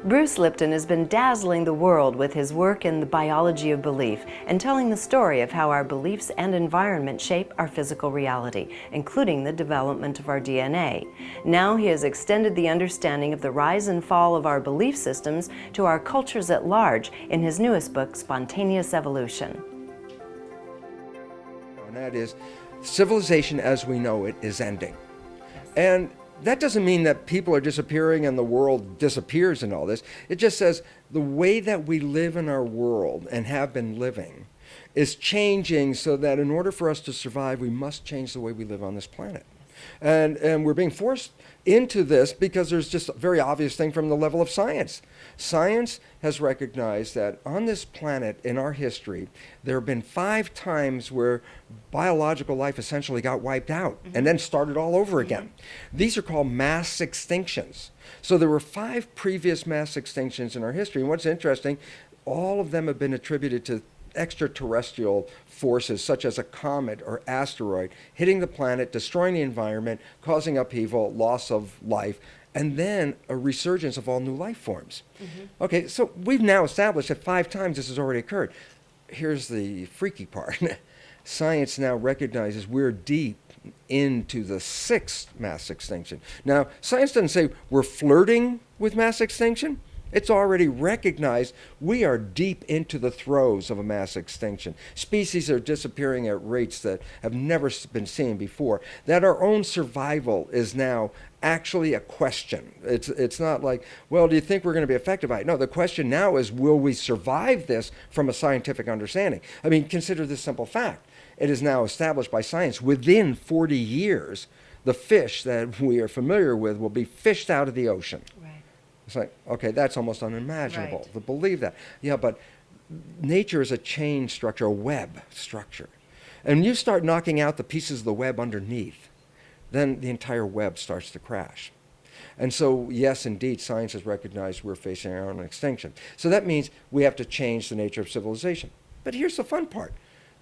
Bruce Lipton has been dazzling the world with his work in the biology of belief and telling the story of how our beliefs and environment shape our physical reality, including the development of our DNA. Now he has extended the understanding of the rise and fall of our belief systems to our cultures at large in his newest book, Spontaneous Evolution. And that is, civilization as we know it is ending. And that doesn't mean that people are disappearing and the world disappears and all this. It just says the way that we live in our world and have been living is changing, so that in order for us to survive, we must change the way we live on this planet. And we're being forced into this because there's just a very obvious thing from the level of science. Science has recognized that on this planet in our history, there have been 5 times where biological life essentially got wiped out and then started all over again. These are called mass extinctions. So there were 5 previous mass extinctions in our history. And what's interesting, all of them have been attributed to extraterrestrial forces such as a comet or asteroid hitting the planet, destroying the environment, causing upheaval, loss of life, and then a resurgence of all new life forms. Okay, so we've now established that 5 times this has already occurred. Here's the freaky part. Science now recognizes we're deep into the 6th mass extinction. Now, science doesn't say we're flirting with mass extinction. It's already recognized we are deep into the throes of a mass extinction. Species are disappearing at rates that have never been seen before. That our own survival is now actually a question. It's not like, well, do you think we're going to be affected by it? No, the question now is, will we survive this from a scientific understanding? I mean, consider this simple fact. It is now established by science within 40 years, the fish that we are familiar with will be fished out of the ocean. It's like, okay, that's almost unimaginable to believe that. Yeah, but nature is a chain structure, a web structure. And you start knocking out the pieces of the web underneath, then the entire web starts to crash. And so, yes, indeed, science has recognized we're facing our own extinction. So that means we have to change the nature of civilization. But here's the fun part.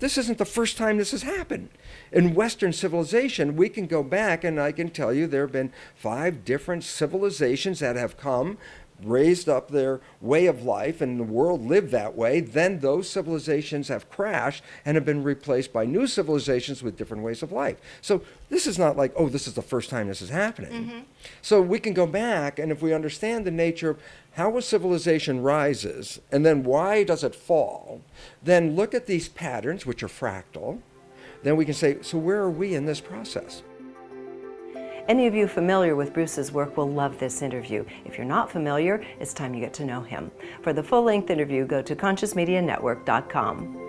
This isn't the first time this has happened. In Western civilization, we can go back and I can tell you there have been 5 different civilizations that have come, raised up their way of life, and the world lived that way. Then those civilizations have crashed and have been replaced by new civilizations with different ways of life. So this is not like, oh, this is the first time this is happening. So we can go back, and if we understand the nature of how a civilization rises and then why does it fall, then look at these patterns, which are fractal, then we can say, so where are we in this process? Any of you familiar with Bruce's work will love this interview. If you're not familiar, it's time you get to know him. For the full-length interview, go to ConsciousMediaNetwork.com.